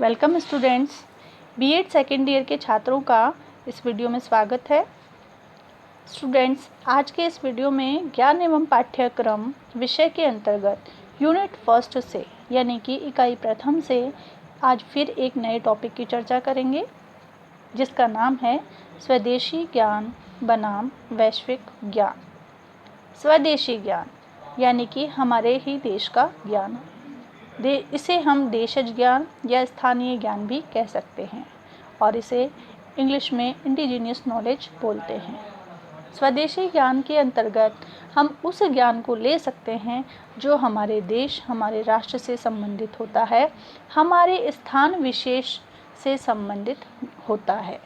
Welcome students, BEd second year के छात्रों का इस वीडियो में स्वागत है। स्टूडेंट्स, आज के इस वीडियो में ज्ञान एवं पाठ्यक्रम विषय के अंतर्गत यूनिट फर्स्ट से यानी कि इकाई प्रथम से आज फिर एक नए टॉपिक की चर्चा करेंगे, जिसका नाम है स्वदेशी ज्ञान बनाम वैश्विक ज्ञान। स्वदेशी ज्ञान यानी कि हमारे ही देश का ज्ञान, इसे हम देशज ज्ञान या स्थानीय ज्ञान भी कह सकते हैं और इसे इंग्लिश में इंडिजीनियस नॉलेज बोलते हैं। स्वदेशी ज्ञान के अंतर्गत हम उस ज्ञान को ले सकते हैं जो हमारे देश, हमारे राष्ट्र से संबंधित होता है, हमारे स्थान विशेष से संबंधित होता है।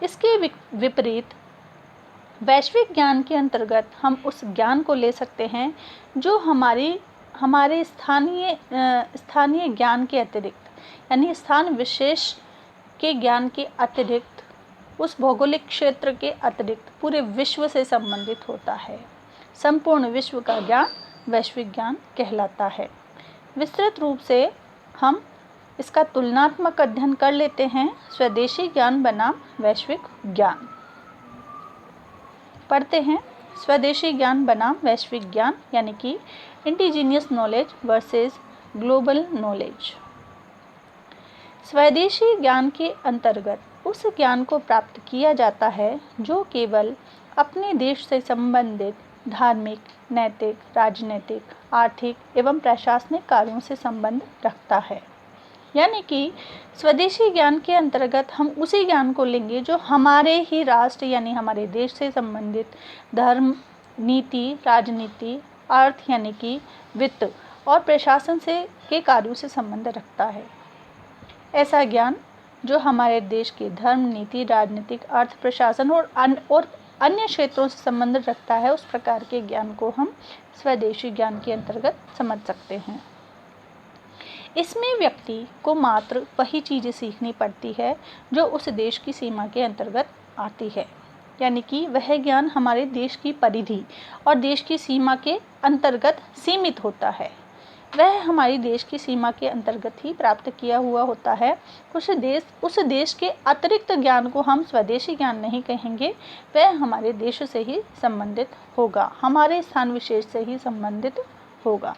इसके विपरीत वैश्विक ज्ञान के अंतर्गत हम उस ज्ञान को ले सकते हैं जो हमारे स्थानीय ज्ञान के अतिरिक्त यानी स्थान विशेष के ज्ञान के अतिरिक्त, उस भौगोलिक क्षेत्र के अतिरिक्त पूरे विश्व से संबंधित होता है। संपूर्ण विश्व का ज्ञान वैश्विक ज्ञान कहलाता है। विस्तृत रूप से हम इसका तुलनात्मक अध्ययन कर लेते हैं। स्वदेशी ज्ञान बनाम वैश्विक ज्ञान पढ़ते हैं। स्वदेशी ज्ञान बनाम वैश्विक ज्ञान यानी कि indigenous knowledge versus global knowledge. स्वदेशी ज्ञान के अंतर्गत उस ज्ञान को प्राप्त किया जाता है जो केवल अपने देश से संबंधित धार्मिक, नैतिक, राजनीतिक, आर्थिक एवं प्रशासनिक कार्यों से संबंध रखता है। यानी कि स्वदेशी ज्ञान के अंतर्गत हम उसी ज्ञान को लेंगे जो हमारे ही राष्ट्र यानी हमारे देश से संबंधित धर्म, नीति, राजनीति, अर्थ यानी कि वित्त और प्रशासन के कार्यों से संबंध रखता है। ऐसा ज्ञान जो हमारे देश के धर्म, नीति, राजनीतिक, अर्थ, प्रशासन और अन्य क्षेत्रों से संबंध रखता है, उस प्रकार के ज्ञान को हम स्वदेशी ज्ञान के अंतर्गत समझ सकते हैं। इसमें व्यक्ति को मात्र वही चीज़ें सीखनी पड़ती है जो उस देश की सीमा के अंतर्गत आती है। यानी कि वह ज्ञान हमारे देश की परिधि और देश की सीमा के अंतर्गत सीमित होता है। वह हमारी देश की सीमा के अंतर्गत ही प्राप्त किया हुआ होता है। उस देश के अतिरिक्त ज्ञान को हम स्वदेशी ज्ञान नहीं कहेंगे, वह हमारे देश से ही संबंधित होगा, हमारे स्थान विशेष से ही संबंधित होगा।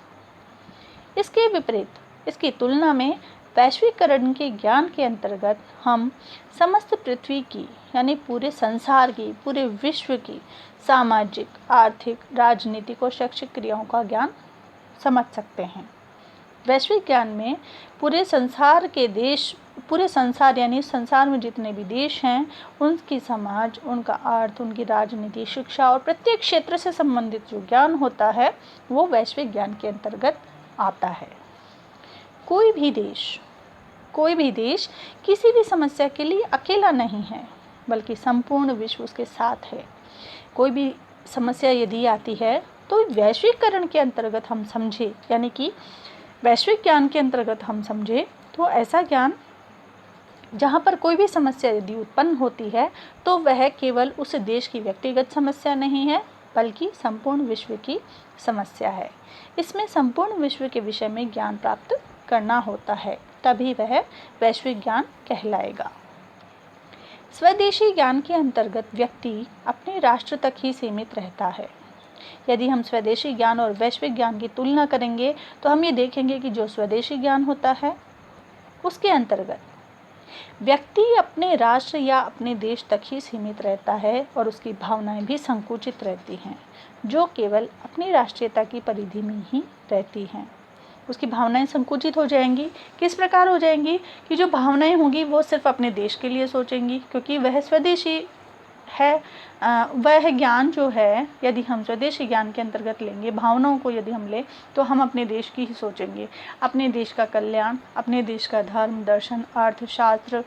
इसके विपरीत, इसकी तुलना में वैश्वीकरण के ज्ञान के अंतर्गत हम समस्त पृथ्वी की यानी पूरे संसार की, पूरे विश्व की सामाजिक, आर्थिक, राजनीतिक और शैक्षिक क्रियाओं का ज्ञान समझ सकते हैं। वैश्विक ज्ञान में पूरे संसार यानी संसार में जितने भी देश हैं, उनकी समाज, उनका अर्थ, उनकी राजनीति, शिक्षा और प्रत्येक क्षेत्र से संबंधित जो ज्ञान होता है वो वैश्विक ज्ञान के अंतर्गत आता है। कोई भी देश किसी भी समस्या के लिए अकेला नहीं है, बल्कि संपूर्ण विश्व उसके साथ है। कोई भी समस्या यदि आती है तो वैश्वीकरण के अंतर्गत हम समझे, यानी कि वैश्विक ज्ञान के अंतर्गत हम समझे तो ऐसा ज्ञान जहाँ पर कोई भी समस्या यदि उत्पन्न होती है तो वह केवल उस देश की व्यक्तिगत समस्या नहीं है, बल्कि संपूर्ण विश्व की समस्या है। इसमें संपूर्ण विश्व के विषय में ज्ञान प्राप्त करना होता है, तभी वह वैश्विक ज्ञान कहलाएगा। स्वदेशी ज्ञान के अंतर्गत व्यक्ति अपने राष्ट्र तक ही सीमित रहता है। यदि हम स्वदेशी ज्ञान और वैश्विक ज्ञान की तुलना करेंगे तो हम ये देखेंगे कि जो स्वदेशी ज्ञान होता है उसके अंतर्गत व्यक्ति अपने राष्ट्र या अपने देश तक ही सीमित रहता है और उसकी भावनाएं भी संकुचित रहती हैं, जो केवल अपनी राष्ट्रीयता की परिधि में ही रहती हैं। उसकी भावनाएं संकुचित हो जाएंगी। किस प्रकार हो जाएंगी कि जो भावनाएं होंगी वो सिर्फ अपने देश के लिए सोचेंगी, क्योंकि वह स्वदेशी है। वह ज्ञान जो है, यदि हम स्वदेशी ज्ञान के अंतर्गत लेंगे, भावनाओं को यदि हम लें तो हम अपने देश की ही सोचेंगे, अपने देश का कल्याण, अपने देश का धर्म, दर्शन, अर्थशास्त्र,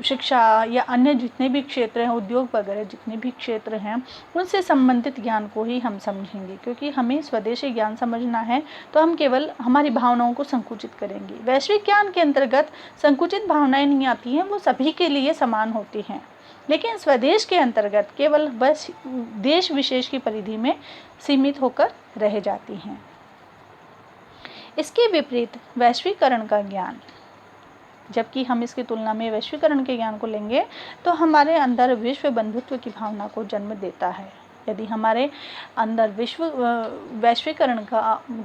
शिक्षा या अन्य जितने भी क्षेत्र हैं, उद्योग वगैरह जितने भी क्षेत्र हैं, उनसे संबंधित ज्ञान को ही हम समझेंगे। क्योंकि हमें स्वदेशी ज्ञान समझना है तो हम केवल हमारी भावनाओं को संकुचित करेंगे। वैश्विक ज्ञान के अंतर्गत संकुचित भावनाएं नहीं आती हैं, वो सभी के लिए समान होती हैं, लेकिन स्वदेश के अंतर्गत केवल बस देश विशेष की परिधि में सीमित होकर रह जाती हैं। इसके विपरीत वैश्वीकरण का ज्ञान जबकि हम इसकी तुलना में वैश्वीकरण के ज्ञान को लेंगे तो हमारे अंदर विश्व बंधुत्व की भावना को जन्म देता है। यदि हमारे अंदर वैश्वीकरण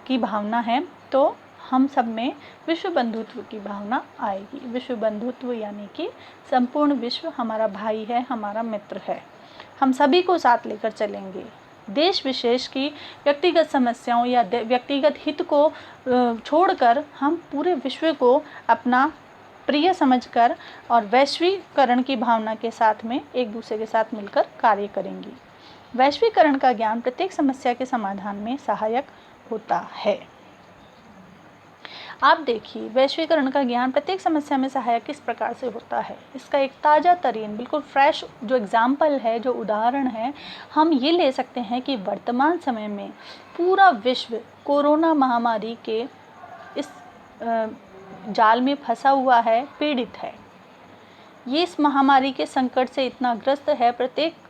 की भावना है तो हम सब में विश्व बंधुत्व की भावना आएगी। विश्व बंधुत्व यानी कि संपूर्ण विश्व हमारा भाई है, हमारा मित्र है, हम सभी को साथ लेकर चलेंगे। देश विशेष की व्यक्तिगत समस्याओं या व्यक्तिगत हित को छोड़कर हम पूरे विश्व को अपना प्रिय समझकर और वैश्वीकरण की भावना के साथ में एक दूसरे के साथ मिलकर कार्य करेंगे। वैश्वीकरण का ज्ञान प्रत्येक समस्या के समाधान में सहायक होता है। आप देखिए, वैश्वीकरण का ज्ञान प्रत्येक समस्या में सहायक किस प्रकार से होता है। इसका एक ताज़ा तरीन बिल्कुल फ्रेश जो एग्जाम्पल है, जो उदाहरण है, हम ये ले सकते हैं कि वर्तमान समय में पूरा विश्व कोरोना महामारी के इस जाल में फंसा हुआ है, पीड़ित है। ये इस महामारी के संकट से इतना ग्रस्त है, प्रत्येक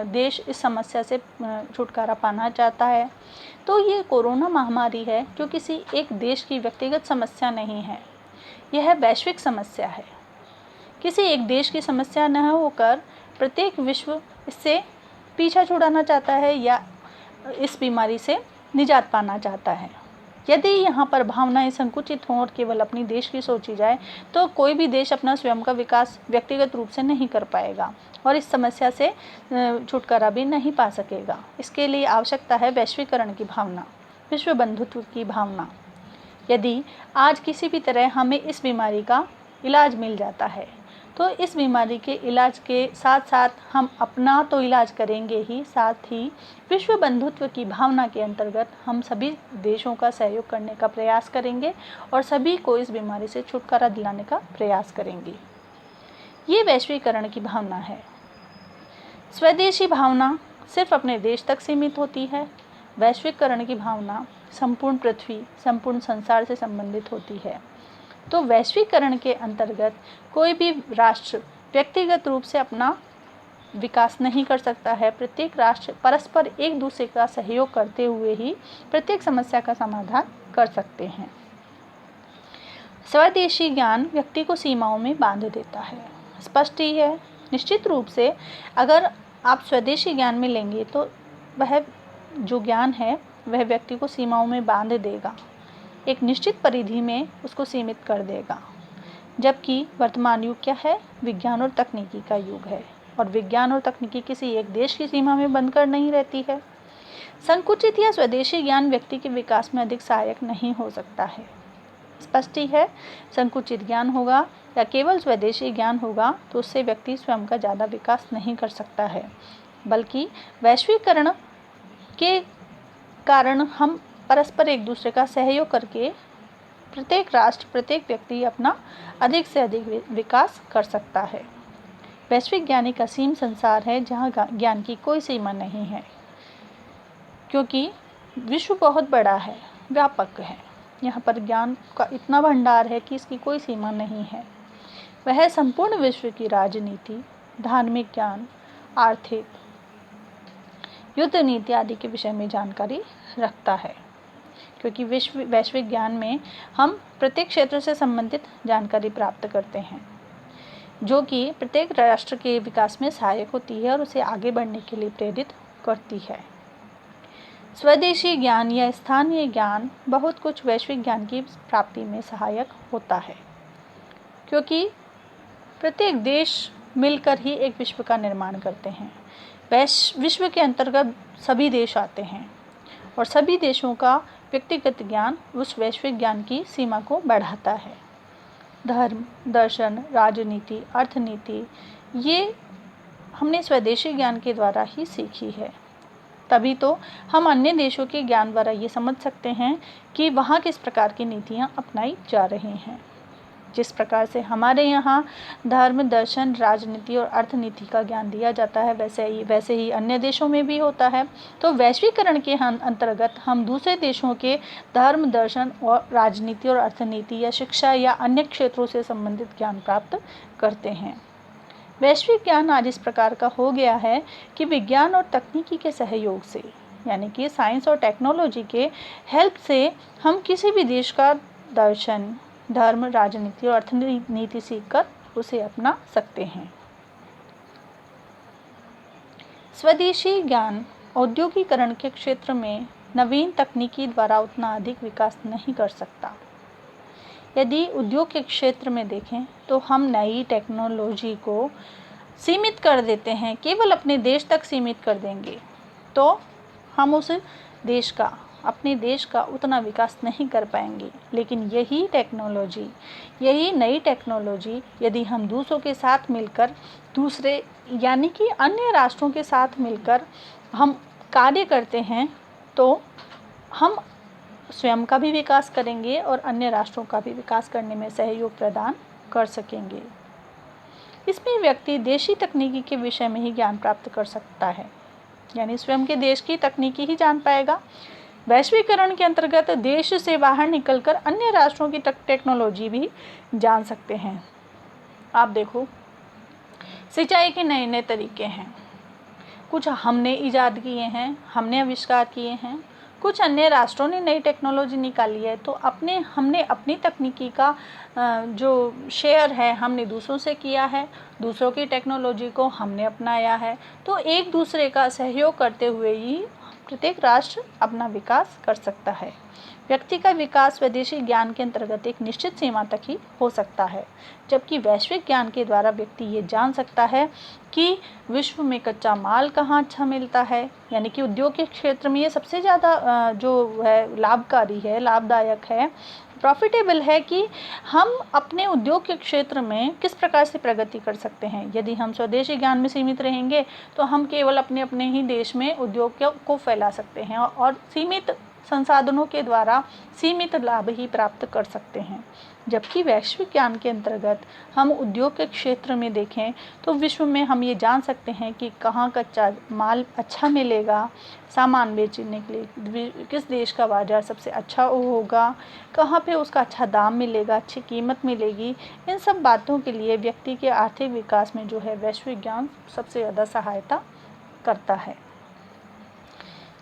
देश इस समस्या से छुटकारा पाना चाहता है। तो ये कोरोना महामारी है जो किसी एक देश की व्यक्तिगत समस्या नहीं है, यह वैश्विक समस्या है। किसी एक देश की समस्या न होकर प्रत्येक विश्व इससे पीछा छुड़ाना चाहता है या इस बीमारी से निजात पाना चाहता है। यदि यहाँ पर भावनाएं संकुचित हों और केवल अपनी देश की सोची जाए तो कोई भी देश अपना स्वयं का विकास व्यक्तिगत रूप से नहीं कर पाएगा और इस समस्या से छुटकारा भी नहीं पा सकेगा। इसके लिए आवश्यकता है वैश्वीकरण की भावना, विश्व बंधुत्व की भावना। यदि आज किसी भी तरह हमें इस बीमारी का इलाज मिल जाता है तो इस बीमारी के इलाज के साथ साथ हम अपना तो इलाज करेंगे ही, साथ ही विश्व बंधुत्व की भावना के अंतर्गत हम सभी देशों का सहयोग करने का प्रयास करेंगे और सभी को इस बीमारी से छुटकारा दिलाने का प्रयास करेंगे। ये वैश्वीकरण की भावना है। स्वदेशी भावना सिर्फ अपने देश तक सीमित होती है। वैश्वीकरण की भावना संपूर्ण पृथ्वी, संपूर्ण संसार से संबंधित होती है। तो वैश्वीकरण के अंतर्गत कोई भी राष्ट्र व्यक्तिगत रूप से अपना विकास नहीं कर सकता है। प्रत्येक राष्ट्र परस्पर एक दूसरे का सहयोग करते हुए ही प्रत्येक समस्या का समाधान कर सकते हैं। स्वदेशी ज्ञान व्यक्ति को सीमाओं में बांध देता है। स्पष्ट ही है, निश्चित रूप से अगर आप स्वदेशी ज्ञान में लेंगे तो वह जो ज्ञान है वह व्यक्ति को सीमाओं में बांध देगा, एक निश्चित परिधि में उसको सीमित कर देगा। जबकि वर्तमान युग क्या है, विज्ञान और तकनीकी का युग है और विज्ञान और तकनीकी किसी एक देश की सीमा में बंधकर नहीं रहती है। संकुचित या स्वदेशी ज्ञान व्यक्ति के विकास में अधिक सहायक नहीं हो सकता है। स्पष्ट ही है, संकुचित ज्ञान होगा या केवल स्वदेशी ज्ञान होगा तो उससे व्यक्ति स्वयं का ज़्यादा विकास नहीं कर सकता है, बल्कि वैश्वीकरण के कारण हम परस्पर एक दूसरे का सहयोग करके प्रत्येक राष्ट्र, प्रत्येक व्यक्ति अपना अधिक से अधिक विकास कर सकता है। वैश्विक ज्ञान एक असीम संसार है जहाँ ज्ञान की कोई सीमा नहीं है, क्योंकि विश्व बहुत बड़ा है, व्यापक है। यहाँ पर ज्ञान का इतना भंडार है कि इसकी कोई सीमा नहीं है। वह संपूर्ण विश्व की राजनीति, धार्मिक ज्ञान, आर्थिक, युद्ध नीति आदि के विषय में जानकारी रखता है, क्योंकि वैश्विक ज्ञान में हम प्रत्येक क्षेत्र से संबंधित जानकारी प्राप्त करते हैं, जो कि प्रत्येक राष्ट्र के विकास में सहायक होती है और उसे आगे बढ़ने के लिए प्रेरित करती है। स्वदेशी ज्ञान या स्थानीय ज्ञान बहुत कुछ वैश्विक ज्ञान की प्राप्ति में सहायक होता है, क्योंकि प्रत्येक देश मिलकर ही एक विश्व का निर्माण करते हैं। विश्व के अंतर्गत सभी देश आते हैं और सभी देशों का व्यक्तिगत ज्ञान उस वैश्विक ज्ञान की सीमा को बढ़ाता है। धर्म, दर्शन, राजनीति, अर्थनीति ये हमने स्वदेशी ज्ञान के द्वारा ही सीखी है। तभी तो हम अन्य देशों के ज्ञान द्वारा ये समझ सकते हैं कि वहाँ किस प्रकार की नीतियाँ अपनाई जा रही हैं। जिस प्रकार से हमारे यहाँ धर्म, दर्शन, राजनीति और अर्थनीति का ज्ञान दिया जाता है, वैसे ही अन्य देशों में भी होता है। तो वैश्वीकरण के अंतर्गत हम दूसरे देशों के धर्म, दर्शन और राजनीति और अर्थनीति या शिक्षा या अन्य क्षेत्रों से संबंधित ज्ञान प्राप्त करते हैं। वैश्विक ज्ञान आज इस प्रकार का हो गया है कि विज्ञान और तकनीकी के सहयोग से, यानी कि साइंस और टेक्नोलॉजी के हेल्प से हम किसी भी देश का दर्शन, धर्म, राजनीति और अर्थनीति सीखकर उसे अपना सकते हैं। स्वदेशी ज्ञान औद्योगिकरण के क्षेत्र में नवीन तकनीकी द्वारा उतना अधिक विकास नहीं कर सकता। यदि उद्योग के क्षेत्र में देखें तो हम नई टेक्नोलॉजी को सीमित कर देते हैं, केवल अपने देश तक सीमित कर देंगे तो हम उस देश का, अपने देश का उतना विकास नहीं कर पाएंगे। लेकिन यही टेक्नोलॉजी, यही नई टेक्नोलॉजी यदि हम दूसरों के साथ मिलकर, दूसरे यानी कि अन्य राष्ट्रों के साथ मिलकर हम कार्य करते हैं तो हम स्वयं का भी विकास करेंगे और अन्य राष्ट्रों का भी विकास करने में सहयोग प्रदान कर सकेंगे। इसमें व्यक्ति देशी तकनीकी के विषय में ही ज्ञान प्राप्त कर सकता है, यानी स्वयं के देश की तकनीकी ही जान पाएगा। वैश्वीकरण के अंतर्गत देश से बाहर निकलकर अन्य राष्ट्रों की टेक्नोलॉजी भी जान सकते हैं। आप देखो, सिंचाई के नए नए तरीके हैं, कुछ हमने इजाद किए हैं, हमने आविष्कार किए हैं, कुछ अन्य राष्ट्रों ने नई टेक्नोलॉजी निकाली है, तो हमने अपनी तकनीकी का जो शेयर है हमने दूसरों से किया है, दूसरों की टेक्नोलॉजी को हमने अपनाया है। तो एक दूसरे का सहयोग करते हुए ही प्रत्येक राष्ट्र अपना विकास कर सकता है। व्यक्ति का विकास स्वदेशी ज्ञान के अंतर्गत एक निश्चित सीमा तक ही हो सकता है, जबकि वैश्विक ज्ञान के द्वारा व्यक्ति ये जान सकता है कि विश्व में कच्चा माल कहाँ अच्छा मिलता है, यानी कि उद्योग के क्षेत्र में ये सबसे ज़्यादा जो है लाभकारी है, लाभदायक है, प्रॉफिटेबल है कि हम अपने उद्योग के क्षेत्र में किस प्रकार से प्रगति कर सकते हैं। यदि हम स्वदेशी ज्ञान में सीमित रहेंगे तो हम केवल अपने ही देश में उद्योग को फैला सकते हैं और सीमित संसाधनों के द्वारा सीमित लाभ ही प्राप्त कर सकते हैं। जबकि वैश्विक ज्ञान के अंतर्गत हम उद्योग के क्षेत्र में देखें तो विश्व में हम ये जान सकते हैं कि कहाँ कच्चा माल अच्छा मिलेगा, सामान बेचने के लिए किस देश का बाज़ार सबसे अच्छा होगा, कहाँ पे उसका अच्छा दाम मिलेगा, अच्छी कीमत मिलेगी। इन सब बातों के लिए व्यक्ति के आर्थिक विकास में जो है वैश्विक ज्ञान सबसे ज़्यादा सहायता करता है।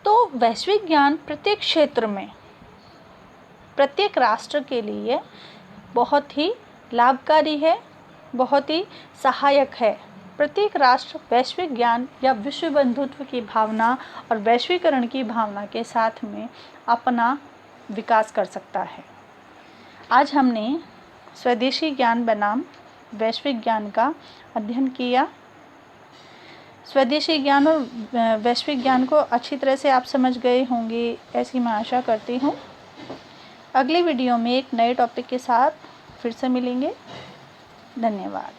तो वैश्विक ज्ञान प्रत्येक क्षेत्र में, प्रत्येक राष्ट्र के लिए बहुत ही लाभकारी है, बहुत ही सहायक है। प्रत्येक राष्ट्र वैश्विक ज्ञान या विश्व बंधुत्व की भावना और वैश्वीकरण की भावना के साथ में अपना विकास कर सकता है। आज हमने स्वदेशी ज्ञान बनाम वैश्विक ज्ञान का अध्ययन किया। स्वदेशी ज्ञान और वैश्विक ज्ञान को अच्छी तरह से आप समझ गए होंगे, ऐसी मैं आशा करती हूँ। अगले वीडियो में एक नए टॉपिक के साथ फिर से मिलेंगे। धन्यवाद।